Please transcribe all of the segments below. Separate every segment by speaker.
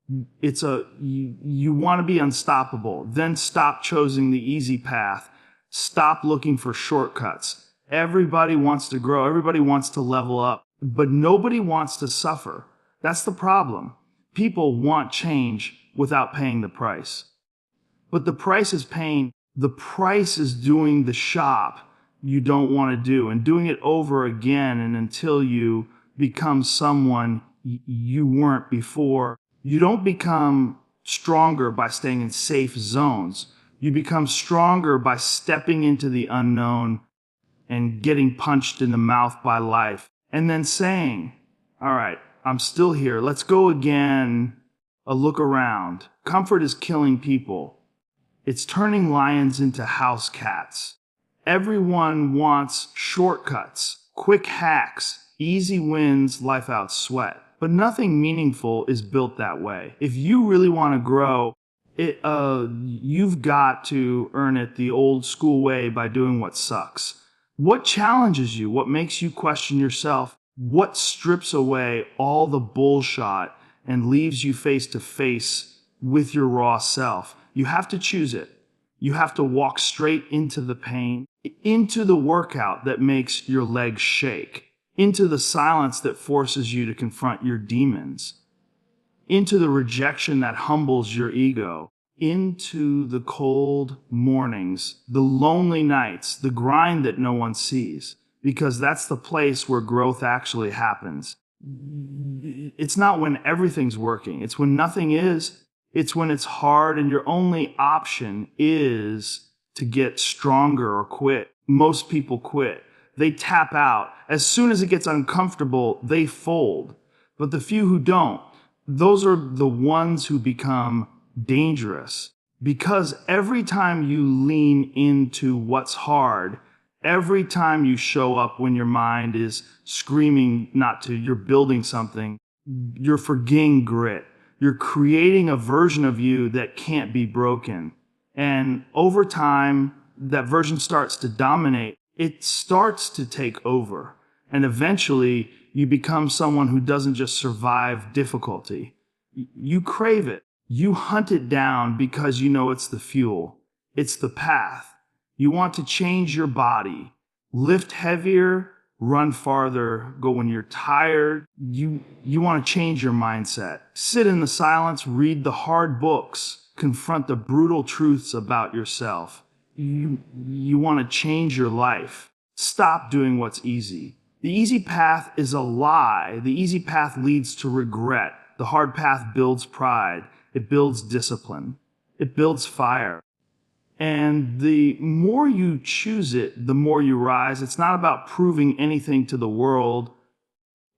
Speaker 1: You want to be unstoppable. Then stop choosing the easy path. Stop looking for shortcuts. Everybody wants to grow. Everybody wants to level up, but nobody wants to suffer. That's the problem. People want change without paying the price. But the price is pain. The price is doing the shop you don't want to do and doing it over again and until you become someone you weren't before. You don't become stronger by staying in safe zones. You become stronger by stepping into the unknown and getting punched in the mouth by life and then saying, all right, I'm still here. Let's go again. A look around. Comfort is killing people. It's turning lions into house cats. Everyone wants shortcuts, quick hacks, easy wins, life out sweat. But nothing meaningful is built that way. If you really want to grow, you've got to earn it the old school way by doing what sucks. What challenges you? What makes you question yourself? What strips away all the bullshit and leaves you face to face with your raw self? You have to choose it. You have to walk straight into the pain, into the workout that makes your legs shake, into the silence that forces you to confront your demons, into the rejection that humbles your ego, into the cold mornings, the lonely nights, the grind that no one sees, because that's the place where growth actually happens. It's not when everything's working. It's when nothing is. It's when it's hard and your only option is to get stronger or quit. Most people quit. They tap out. As soon as it gets uncomfortable, they fold. But the few who don't, those are the ones who become dangerous. Because every time you lean into what's hard, every time you show up when your mind is screaming not to, you're building something, you're forgetting grit. You're creating a version of you that can't be broken. And over time, that version starts to dominate. It starts to take over. And eventually, you become someone who doesn't just survive difficulty. You crave it. You hunt it down because you know it's the fuel. It's the path. You want to change your body, lift heavier, run farther, go when you're tired. You want to change your mindset. Sit in the silence, read the hard books, confront the brutal truths about yourself. You want to change your life. Stop doing what's easy. The easy path is a lie. The easy path leads to regret. The hard path builds pride. It builds discipline. It builds fire. And the more you choose it, the more you rise. It's not about proving anything to the world.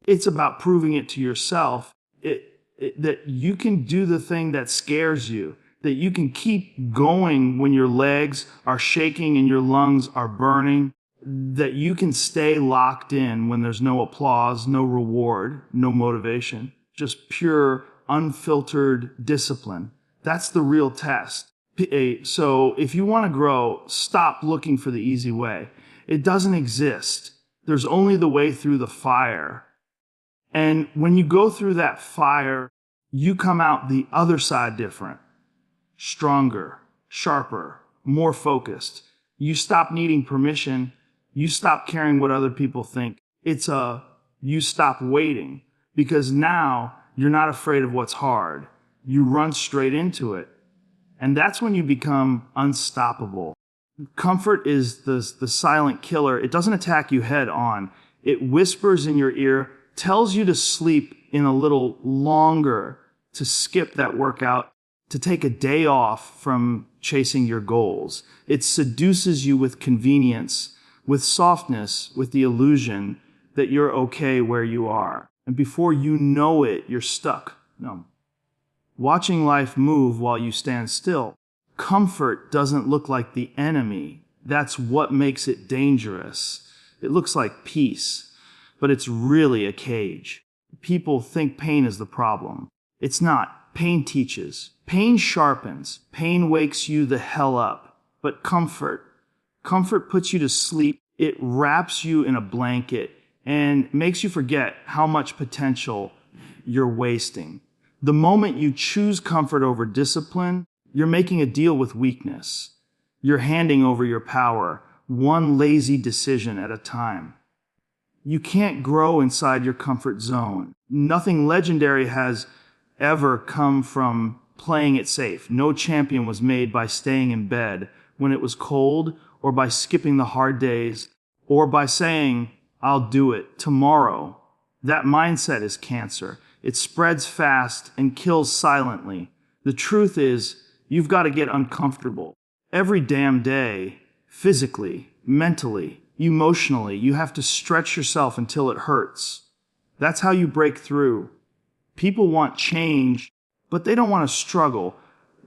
Speaker 1: It's about proving it to yourself that you can do the thing that scares you, that you can keep going when your legs are shaking and your lungs are burning, that you can stay locked in when there's no applause, no reward, no motivation, just pure, unfiltered discipline. That's the real test. So if you want to grow, stop looking for the easy way. It doesn't exist. There's only the way through the fire. And when you go through that fire, you come out the other side different, stronger, sharper, more focused. You stop needing permission. You stop caring what other people think. You stop waiting because now you're not afraid of what's hard. You run straight into it. And that's when you become unstoppable. Comfort is the silent killer. It doesn't attack you head on. It whispers in your ear, tells you to sleep in a little longer, to skip that workout, to take a day off from chasing your goals. It seduces you with convenience, with softness, with the illusion that you're okay where you are. And before you know it, you're stuck. No. Watching life move while you stand still. Comfort doesn't look like the enemy. That's what makes it dangerous. It looks like peace, but it's really a cage. People think pain is the problem. It's not. Pain teaches. Pain sharpens. Pain wakes you the hell up. But comfort puts you to sleep. It wraps you in a blanket and makes you forget how much potential you're wasting. The moment you choose comfort over discipline, you're making a deal with weakness. You're handing over your power, one lazy decision at a time. You can't grow inside your comfort zone. Nothing legendary has ever come from playing it safe. No champion was made by staying in bed when it was cold, or by skipping the hard days, or by saying, "I'll do it tomorrow." That mindset is cancer. It spreads fast and kills silently. The truth is, you've got to get uncomfortable. Every damn day, physically, mentally, emotionally, you have to stretch yourself until it hurts. That's how you break through. People want change, but they don't want to struggle.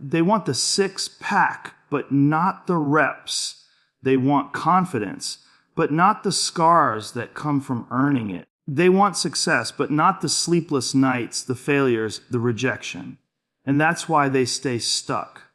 Speaker 1: They want the six-pack, but not the reps. They want confidence, but not the scars that come from earning it. They want success, but not the sleepless nights, the failures, the rejection. And that's why they stay stuck.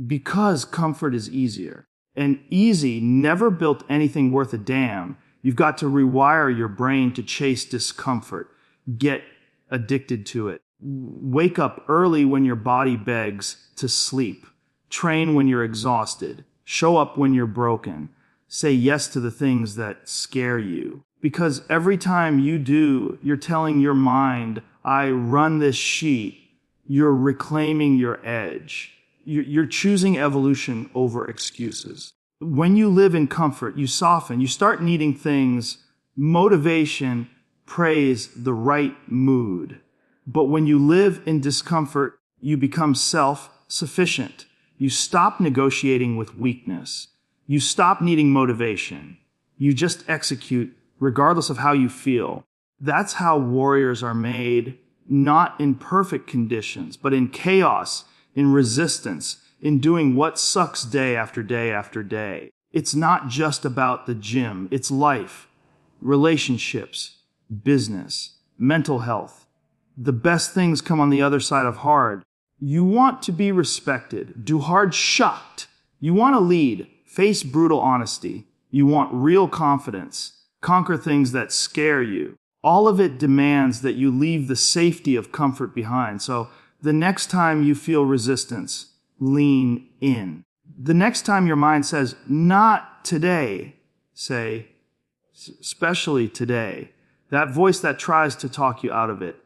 Speaker 1: Because comfort is easier. And easy never built anything worth a damn. You've got to rewire your brain to chase discomfort. Get addicted to it. Wake up early when your body begs to sleep. Train when you're exhausted. Show up when you're broken. Say yes to the things that scare you. Because every time you do, you're telling your mind, "I run this sheet." You're reclaiming your edge. You're choosing evolution over excuses. When you live in comfort, you soften. You start needing things, motivation, praise, the right mood. But when you live in discomfort, you become self-sufficient. You stop negotiating with weakness. You stop needing motivation. You just execute regardless of how you feel. That's how warriors are made, not in perfect conditions, but in chaos, in resistance, in doing what sucks day after day after day. It's not just about the gym. It's life, relationships, business, mental health. The best things come on the other side of hard. You want to be respected. Do hard shocked. You want to lead. Face brutal honesty. You want real confidence. Conquer things that scare you. All of it demands that you leave the safety of comfort behind. So the next time you feel resistance, lean in. The next time your mind says, "Not today," say, "Especially today." That voice that tries to talk you out of it,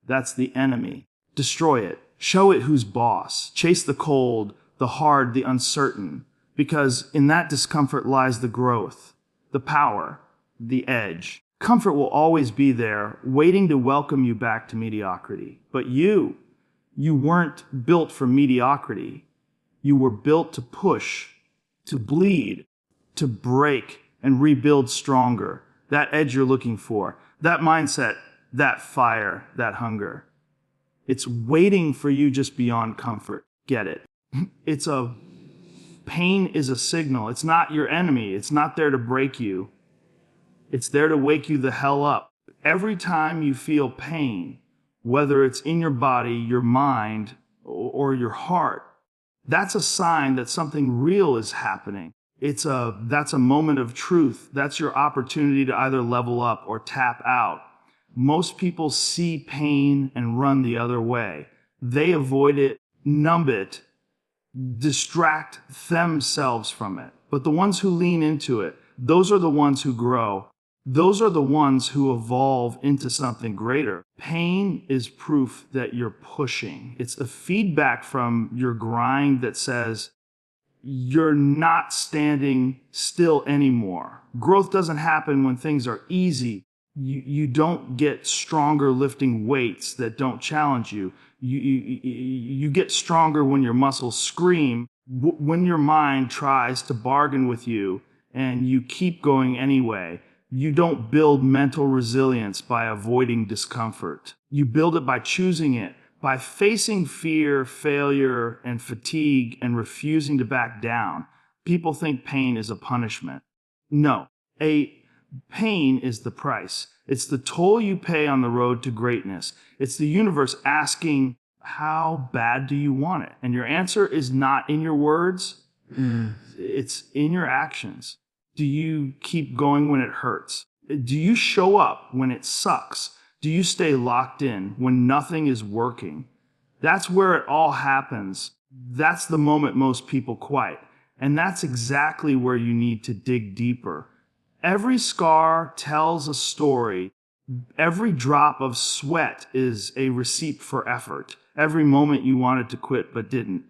Speaker 1: that's the enemy. Destroy it. Show it who's boss. Chase the cold, the hard, the uncertain. Because in that discomfort lies the growth, the power, the edge. Comfort will always be there, waiting to welcome you back to mediocrity. But you weren't built for mediocrity. You were built to push, to bleed, to break, and rebuild stronger. That edge you're looking for, that mindset, that fire, that hunger. It's waiting for you just beyond comfort. Get it? Pain is a signal. It's not your enemy. It's not there to break you. It's there to wake you the hell up. Every time you feel pain, whether it's in your body, your mind, or your heart, that's a sign that something real is happening. That's a moment of truth. That's your opportunity to either level up or tap out. Most people see pain and run the other way. They avoid it, numb it, distract themselves from it. But the ones who lean into it, those are the ones who grow. Those are the ones who evolve into something greater. Pain is proof that you're pushing. It's a feedback from your grind that says you're not standing still anymore. Growth doesn't happen when things are easy. You don't get stronger lifting weights that don't challenge you. You get stronger when your muscles scream, when your mind tries to bargain with you, and you keep going anyway. You don't build mental resilience by avoiding discomfort. You build it by choosing it, by facing fear, failure, and fatigue, and refusing to back down. People think pain is a punishment. No, pain is the price. It's the toll you pay on the road to greatness. It's the universe asking, how bad do you want it? And your answer is not in your words. It's in your actions. Do you keep going when it hurts? Do you show up when it sucks? Do you stay locked in when nothing is working? That's where it all happens. That's the moment most people quit. And that's exactly where you need to dig deeper. Every scar tells a story. Every drop of sweat is a receipt for effort. Every moment you wanted to quit but didn't.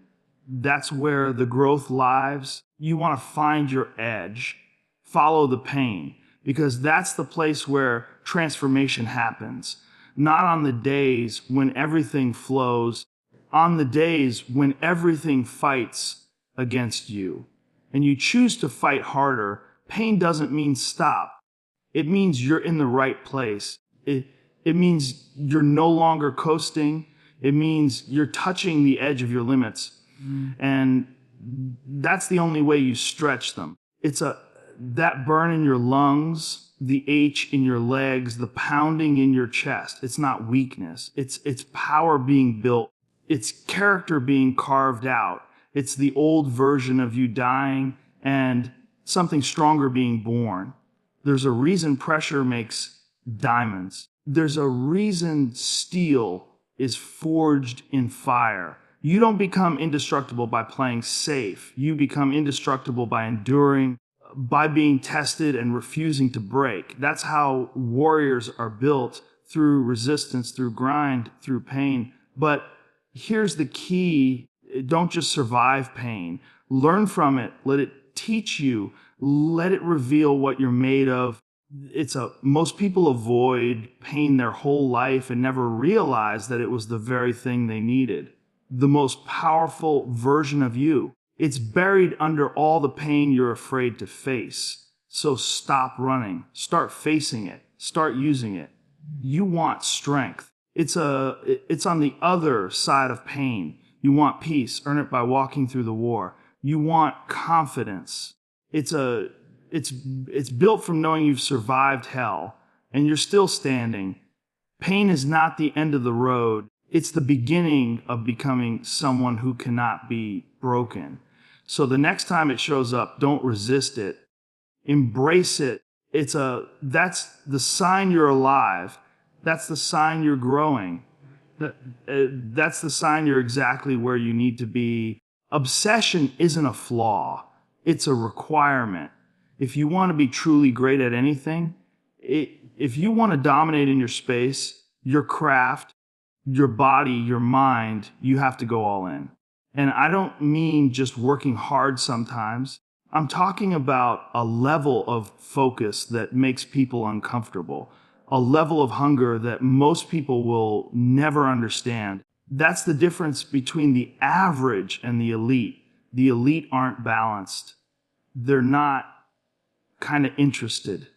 Speaker 1: That's where the growth lies. You want to find your edge. Follow the pain, because that's the place where transformation happens. Not on the days when everything flows, on the days when everything fights against you. And you choose to fight harder. Pain doesn't mean stop. It means you're in the right place. It means you're no longer coasting. It means you're touching the edge of your limits. And that's the only way you stretch them. That burn in your lungs, the ache in your legs, the pounding in your chest. It's not weakness. It's power being built. It's character being carved out. It's the old version of you dying and something stronger being born. There's a reason pressure makes diamonds. There's a reason steel is forged in fire. You don't become indestructible by playing safe. You become indestructible by enduring, by being tested and refusing to break. That's how warriors are built, through resistance, through grind, through pain. But here's the key. Don't just survive pain. Learn from it. Let it teach you. Let it reveal what you're made of. Most people avoid pain their whole life and never realize that it was the very thing they needed. The most powerful version of you. It's buried under all the pain you're afraid to face. So stop running. Start facing it. Start using it. You want strength. It's on the other side of pain. You want peace. Earn it by walking through the war. You want confidence. It's built from knowing you've survived hell and you're still standing. Pain is not the end of the road. It's the beginning of becoming someone who cannot be broken. So the next time it shows up, don't resist it. Embrace it. That's the sign you're alive. That's the sign you're growing. That's the sign you're exactly where you need to be. Obsession isn't a flaw. It's a requirement. If you want to be truly great at anything, if you want to dominate in your space, your craft, your body, your mind, you have to go all in. And I don't mean just working hard sometimes. I'm talking about a level of focus that makes people uncomfortable, a level of hunger that most people will never understand. That's the difference between the average and the elite. The elite aren't balanced. They're not kind of interested.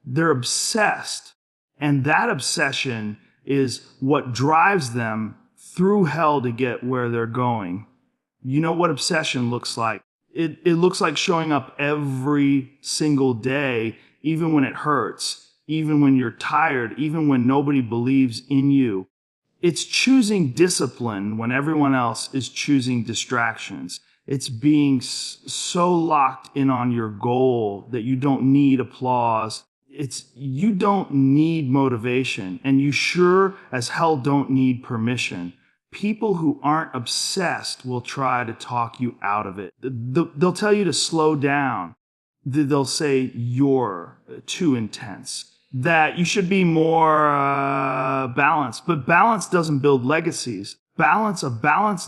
Speaker 1: They're obsessed. And that obsession is what drives them through hell to get where they're going. You know what obsession looks like? It looks like showing up every single day, even when it hurts, even when you're tired, even when nobody believes in you. It's choosing discipline when everyone else is choosing distractions. It's being so locked in on your goal that you don't need applause. You don't need motivation, and you sure as hell don't need permission. People who aren't obsessed will try to talk you out of it. They'll tell you to slow down. They'll say you're too intense, that you should be more balanced. But balance doesn't build legacies. Balance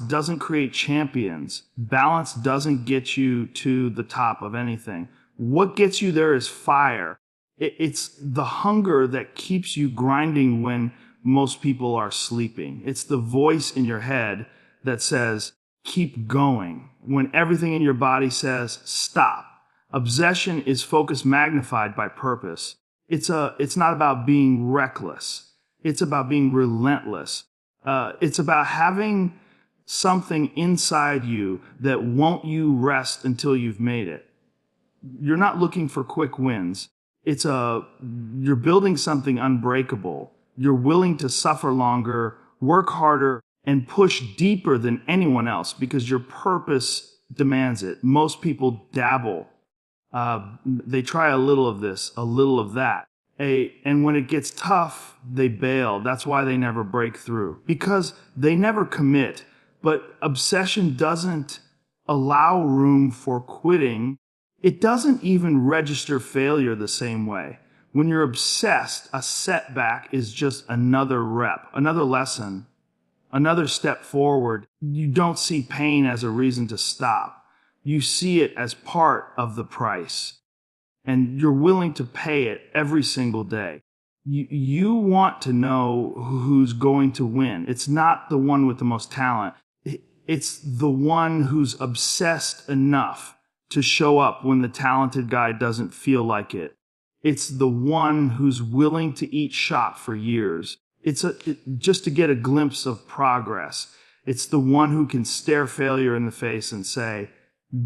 Speaker 1: doesn't create champions. Balance doesn't get you to the top of anything. What gets you there is fire. It's the hunger that keeps you grinding when most people are sleeping. It's the voice in your head that says, keep going, when everything in your body says, stop. Obsession is focus magnified by purpose. It's not about being reckless. It's about being relentless. It's about having something inside you that won't you rest until you've made it. You're not looking for quick wins. You're building something unbreakable. You're willing to suffer longer, work harder, and push deeper than anyone else because your purpose demands it. Most people dabble. They try a little of this, a little of that. And when it gets tough, they bail. That's why they never break through, because they never commit. But obsession doesn't allow room for quitting. It doesn't even register failure the same way. When you're obsessed, a setback is just another rep, another lesson, another step forward. You don't see pain as a reason to stop. You see it as part of the price. And you're willing to pay it every single day. You want to know who's going to win. It's not the one with the most talent. It's the one who's obsessed enough to show up when the talented guy doesn't feel like it. It's the one who's willing to eat shot for years. Just to get a glimpse of progress. It's the one who can stare failure in the face and say,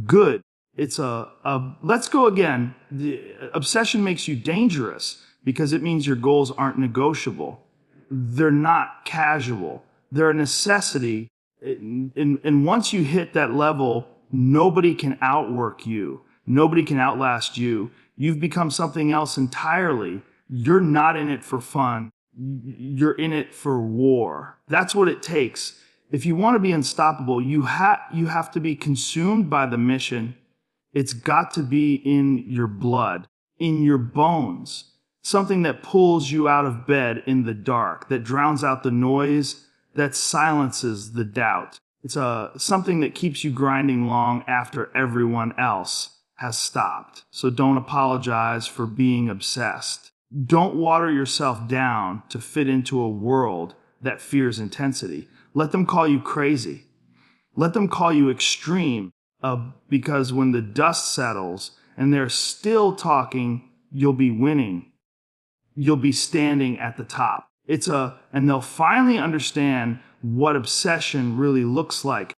Speaker 1: good. It's let's go again. The obsession makes you dangerous because it means your goals aren't negotiable. They're not casual. They're a necessity. And once you hit that level, nobody can outwork you. Nobody can outlast you. You've become something else entirely. You're not in it for fun. You're in it for war. That's what it takes. If you want to be unstoppable, you have to be consumed by the mission. It's got to be in your blood, in your bones, something that pulls you out of bed in the dark, that drowns out the noise, that silences the doubt. It's something that keeps you grinding long after everyone else has stopped. So don't apologize for being obsessed. Don't water yourself down to fit into a world that fears intensity. Let them call you crazy. Let them call you extreme. Because when the dust settles and they're still talking, you'll be winning. You'll be standing at the top. And they'll finally understand what obsession really looks like.